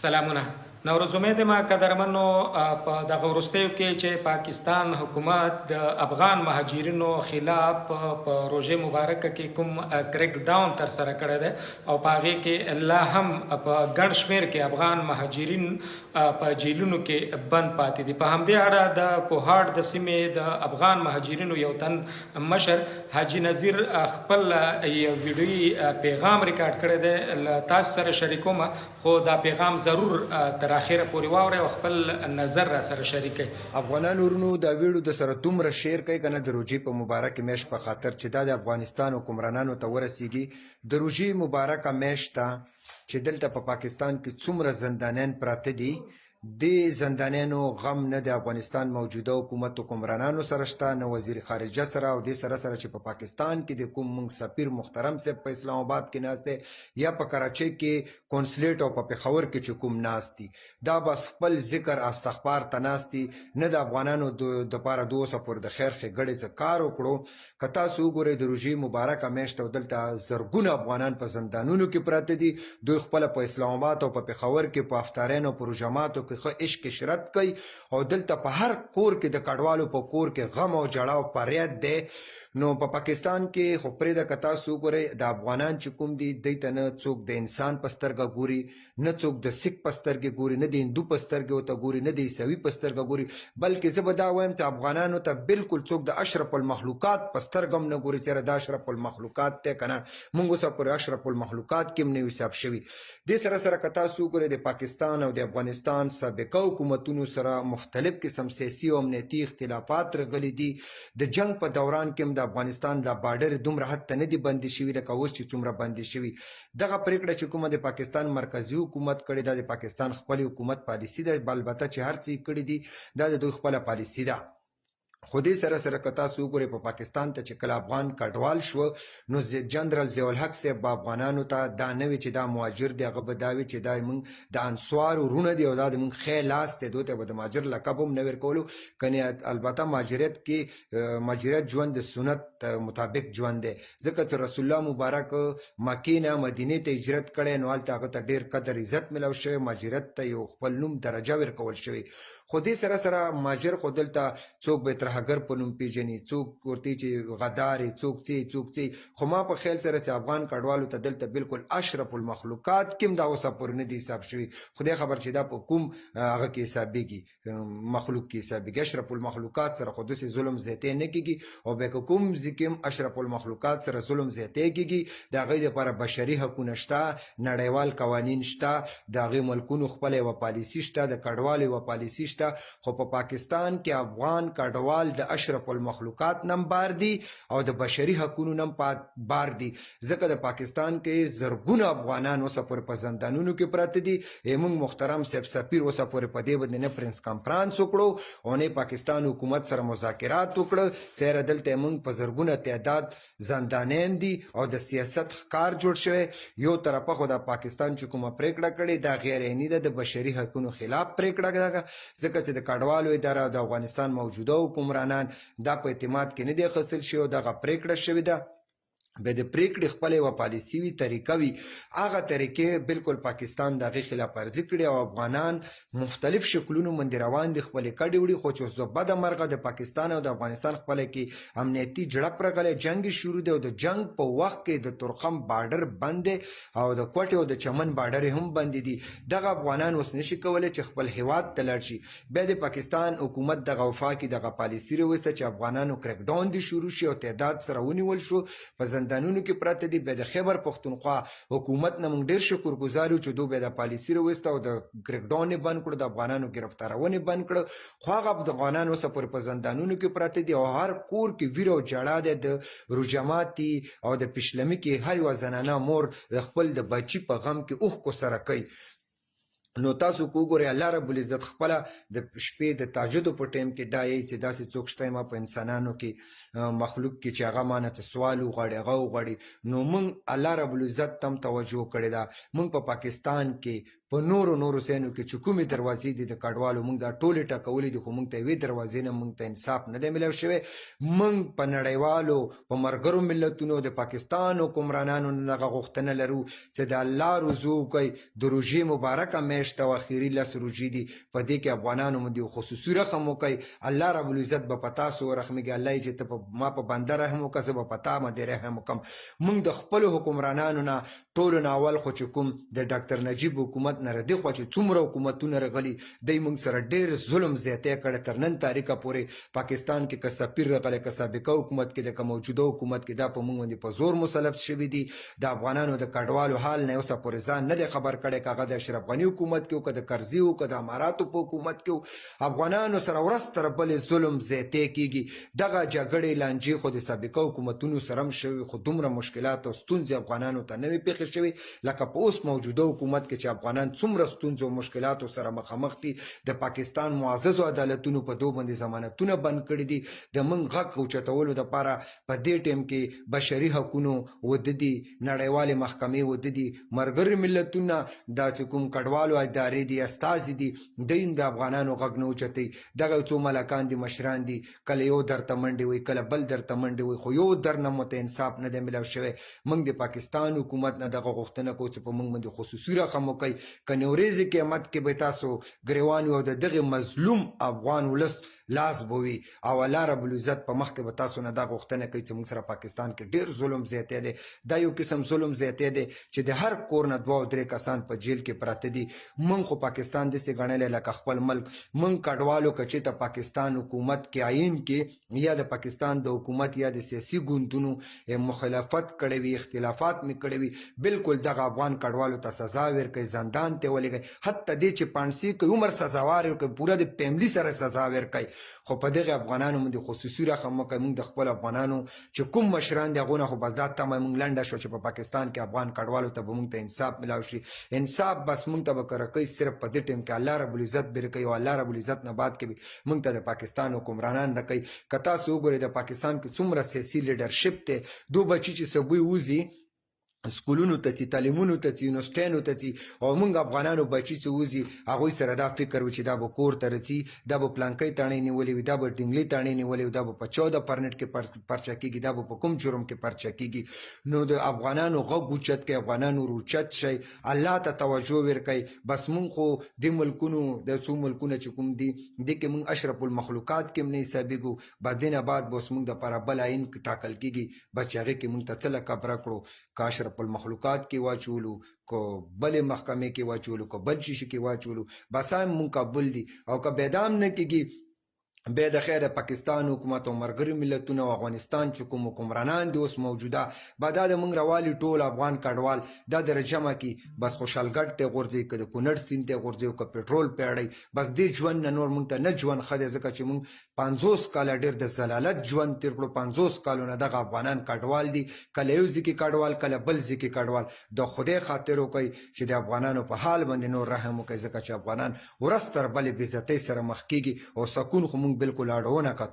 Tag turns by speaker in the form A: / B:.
A: سلامونه نوروز امید ما قدرمنو په دغه وروستیو کې چې پاکستان حکومت د افغان مهاجرینو خلاف په روژې مبارکه کې کوم کریک ډاون تر سره کړی دی او په هغې کې لا هم په ګڼ شمېر کې افغان مهاجرین په جیلونو کې بند پاتې دي. په همدې اړه د کوهاټ د سیمې د افغان مهاجرینو یو تن مشر حاجي نظیر خپل یو ویډیویي پیغام ریکارډ کړی دی، له تاسو سره شریکوم، خو دا پیغام ضرور تر اخره پورې واورئ او خپل نظر را سره شریک کړئ.
B: افغانان ورونو دا ویډیو د سره دومره شیر کوي کنه د روژې په مبارکه میاشت په خاطر چې دا د افغانستان حکمرانانو ته ورسیږي. د روژې مبارکه میاشت ته چې دلته په پاکستان کې څومره زندانیان پراته دي، د زندانیانو غم نه د افغانستان موجوده حکومت حکمرانانو سره شته، نه وزیر خارجه سره، او دې سره سره چې په پاکستان کې د کوم موږ سفیر محترم صاحب په اسلام آباد کې ناست دی یا په کراچۍ کې کونسلیټ او په پېښور کې چې کوم ناست دي، دا بس خپل ذکر استغفار ته ناست دي، نه د افغانانو دپاره د اوسه پورې د خیر ښېګړې څه کار وکړو. که تاسو وګورئ د روژې مبارکه میاشت او دلته زرګونه افغانان په زندانونو کې پراته دي، دوی خپله په اسلام آباد او په پېښور کې په افطارینو په روژهماتو کې ښه عشق عشرت کوي، او دلته په هر کور کې د کډوالو په کور کې غم او جړا او فریاد دی. نو په پاکستان کې خو پرېږده که تاسو وګورئ د افغانان چې کوم دي دوی ته نه څوک د انسان په سترګه ګوري، نه څوک د سیک په سترګې ګوري، نه د هندو په سترګې ورته ګوري، نه د عیسوي په سترګه ګوري، بلکې زه به دا وایم چې افغانانو ته بالکل څوک د اشرف المخلوقات په سترګه هم نه ګوري چې دا اشرف المخلوقات دی که نه. موږ اوسه پورې اشرف المخلوقات کې هم نه یو حساب شوي. دې سره سره که تاسو وګورئ د پاکستان او د افغانستان سابقه حکومتونو سره مختلف قسم سیاسي او امنیتي اختلافات رغلي دي. د جنگ په دوران کې هم د افغانستان دا بارډر دومره حد ته نه دي بندي شوي لکه اوس چې څومره بندي شوي. دغه پرېکړه چې کومه د پاکستان مرکزي حکومت کړې ده، د پاکستان خپل حکومت پالیسي ده، البته چې هر څه یې کړي دي دا د دوی خپله پالیسي ده. خو دې سره سره که تاسو وګورئ په پاکستان ته چې کله افغان کډوال شو، نو جنرال ضیاء الحق صاحب به افغانانو ته دا نه وي چې دا مهاجر دی، هغه به دا وي چې دا موږ د انصار ورونه دي او دا د موږ ښی لاس دی. دوی ته به د مهاجر لقب هم نه ورکولو. کنې البته مهاجریت کې مهاجریت ژوند د سنت مطابق ژوند دی، ځکه چې رسول الله مبارک مکې نه مدینې ته هجرت کړی، نو هلته هغه ته ډېر قدر عزت ملو شوی، مهاجرت ته یو خپل نوم درجه ورکول شوی. خو دې سره سره مهاجر خو دلته څوک به ترهګر په نوم پیژني، څوک ورته چې غدار یې، څوک څه. خو ما په خیال سره چې افغان کډوالو ته دلته بالکل اشرف المخلوقات کې هم دا اوسه پورې نه دي حساب شوي. خدای خبر چې دا په کوم هغه کې حسابېږي، مخلوق کې حسابېږي. اشرف المخلوقات سره خو داسې ظلم زیاتی نه کېږي، او بیا که کوم ځای کې هم اشرف المخلوقات سره ظلم زیاتی کېږي، د هغوی دپاره بشري حقونه شته، نړیوال قوانین شته، د هغې ملکونو خپله یوه پالیسي شته، د کډوالو یوه پالیسي شته. خو په پاکستان کې افغان کډوال د اشرف المخلوقات نم بار دي او د بشري حقونو نم بار دي، ځکه د پاکستان کې زرګونه افغانان اوسه پورې په زندانونو کې پراته دي. موږ محترم صاحب سفیر اوسه پورې په دې باندې نه پرنس کانفرانس وکړو او نه پاکستان حکومت سره مذاکرات وکړه. چېرې دلته موږ په زرګونه تعداد زندانیان دي او د سیاست ښکار جوړ شوی. یو طرفه خو د پاکستان چې کومه پرېکړه کړې دا غیر عیني ده، د بشري حقونو خلاف پرېکړه ده، ځکه چې د کډوالو اداره د افغانستان موجوده حکمرانان دا په اعتماد کې نه دی اخیستل شوي او دغه پرېکړه شوې ده. به د پرېکړې خپله یوه پالیسي وي، طریقه وي، هغه طریقې بالکل پاکستان د هغې خلاف ورزي کړې او افغانان مختلف شکلونو باندې روان دي، خپلې کډې وړي. خو چې اوس د بده مرغه د پاکستان او د افغانستان خپله کې امنیتي جړپ راغلی، جنګ شروع دی او د جنګ په وخت کې د تورخم بارډر بند دی او د کوټې او د چمن بارډر هم بند دي. دغه افغانان اوس نشي کولی چې خپل هیواد ته لاړ شي. بیا د پاکستان حکومت دغه وفا کې دغه پالیسي راوسته چې افغانانو کریک ډاون دي شروع شي او تعداد سره ونیول شو، په زندانونو کې پراته دي. بیا د خیبر پښتونخوا حکومت نه موږ ډېر شکر ګزار یو چې دوی بیا د پالیسي راوسته او د کریک ډاون یې بند کړو، د افغانانو ګرفتارونه یې بند کړه. خو هغه افغانان اوسه پورې په زندانونو کې پراته دي او هر کور کې ویر او جړا دی. د روژه ماتي او د پیشلمي کې هر یوه زنانه مور د خپل د بچي په غم کې اوښکو سره کوي. نو تاسو کو ګورئ الله رب العزت خپله د شپې د تهجدو په ټایم کې دا یی چې داسې څوک شته ما په انسانانو کې مخلوق کې چې هغه مانه څه سوال وغواړي هغه وغواړي. نو موږ الله رب العزت تم توجه کړې ده. موږ په پاکستان کې په نورو سینو کې چې کومې دروازې دي د کډوالو موږ دا ټولې ټکولې دي، خو موږ ته یوې دروازې نه موږ ته انصاف نه دی میلاو شوی. موږ په نړیوالو په ملګرو ملتونو د پاکستان حکمرانانو نه دغه غوښتنه لرو چې د الله رضا وکړي د روژې مبارکه میاشت او اخري 10 روژې دي، په دې کې افغانانو باندې خصوصي رحم وکړي. الله رب العزت به په تاسو ورحمېږي. الله چې ته ما په بنده رحم وکړه، زه به په تا باندې رحم وکړم. موږ د خپلو حکمرانانو نه ټولو نه اول خو چې کوم د ډاکټر نجیب حکومت نه ردي خو چې څومره حکومتونه رغلي دی موږ سره ډېر ظلم زیاتی کړی. تر نن تاریخه پورې پاکستان کې که سفیر رغلی، که سابقه حکومت کې د که موجوده حکومت کې، دا په موږ باندې په زور مسلط شوي دي. د افغانانو د کډوالو حال نه اوسه پورې ځان نه دی خبر کړی، که هغه د اشرف غني حکومت کې و، که د کرزي و، که د اماراتو په حکومت کې و. افغانانو سره ورځ تر بلې ظلم زیاتی کېږي. دغه جګړې لانجې خو د سابقه حکومتونو سره هم شوي، خو دومره مشکلات او ستونزې افغانانو ته نه وي پېښې شوي لکه په اوس موجوده حکومت کې چې افغانان څومره ستونزو او مشکلاتو سره مخامخ دي. د پاکستان معززو عدالتونو په دو باندې ضمانتونه بند کړي دي. د موږ غږ اوچتولو دپاره په دې ټیم کې بشري حقونو وده دي، نړیوالې محکمې وده دي، ملګري ملتونه دا چې کوم کډوالو ادارې دي، استازي دي، دوی د افغانانو غږ نه اوچتوي. دغه څو ملکان دي، مشران دي، کله یو درته منډې وي، کله بل درته منډې وي، خو یو در نه مو ته انصاف نه دی میلاو شوی. موږ د پاکستان حکومت نه دغه غوښتنه کوو چې په موږ باندې خصوصي رحم وکړي. که نیورېزې قیامت کې به تاسو ګریوان یو د دغه مظلوم افغان ولس لاس به وي، او الله رب العزت په مخ کې به تاسو نه دا غوښتنه کوي چې موږ سره پاکستان کې ډېر ظلم زیاتی دی. دا یو قسم ظلم زیاتی دی چې د هر کور نه 2 او 3 کسان په جیل کې پراته دي. موږ خو پاکستان داسې ګڼلی لکه خپل ملک. موږ کډوالو که چېرته پاکستان حکومت کې عین کې یا د پاکستان د حکومت یا د سیاسي ګوندونو مخالفت کړی وي، اختلافات مې کړی وي، بالکل دغه افغان کډوالو ته سزا ورکړئ، زندان ته ولېږئ، حتی دې چې پانسي کوي عمر سزاوار ورکړئ، پوره د فیملي سره سزا ورکړئ. خو په دغه افغانانو باندې خصوصي رحم وکړئ. موږ د خپل افغانانو چې کوم مشران دي هغو نه خو بس دا تمه موږ لنډه شوه چې په پاکستان کې افغان کډوالو ته به موږ ته انصاف میلاو شي. انصاف بس موږ ته به که راکوي صرف په دې ټیم کې الله رب العزت به راکوي، او الله رب العزت نه بعد کې به موږ ته د پاکستان حکمرانان راکوي. که تاسو وګورئ د پاکستان کې څومره سیاسي لیډرشپ دی، دو بچي چې سبوی وځي سکولونو ته ځي، تعلیمونو ته ځي، یونیورسټیانو ته ځي، او موږ افغانانو بچي چې وځي هغوی سره دا فکر وي چې دا به کور ته رسي، دا به پلانکۍ تاڼۍ نیولې وي، دا به ډنګلې تاڼۍ نیولې وي، دا به په 14 فرنټ کې پرچه کېږي، دا به په کوم جرم کې پرچه کېږي. نو د افغانانو غږ اوچت کړئ، افغانانو روچت شئ، الله ته توجه ورکړئ. بس موږ خو د ملکونو د څو ملکونه چې کوم دي دې کې موږ اشرف المخلوقات کې هم نه حسابېږو. بعد دې نه بعد به اوس موږ دپاره بل عین ټاکل کېږي، بس چې هغې کې موږ ته څه لقب راکړو، که اشرف المخلوقات کې واچولو، کو بلې محکمې کې واچولو، کو بل شیشې کې واچولو، بس هم موږ قبول دي. او که بیا هم نه کېږي بیا د خیر پاکستان حکومت او ملګري ملتونه او افغانستان چې کوم حکمرانان دي اوس موجوده، به دا د موږ روالي ټول افغان کډوال دا در جمع کړي، بس خوشحالګډ ته غورځوي، که د کونړ سیند ته غورځوي، که پټرول پیاړئ، بس دې ژوند نه نور موږ ته نه ژوند ښه دی. ځکه چې موږ 50 کاله ډېر د ضلالت ژوند تېر کړو. 50 کالو نه دغه افغانان کډوال دي، کله یو ځای کې کډوال، کله بل ځای کې کډوال. د خدای خاطر وکړئ چې د افغانانو په حال باندې نور رحم وکړئ، ځکه چې افغانان ورځ تر بلې بې عزتۍ سره مخ کېږي، او سکون خو موږ بالکل اړونه کتو.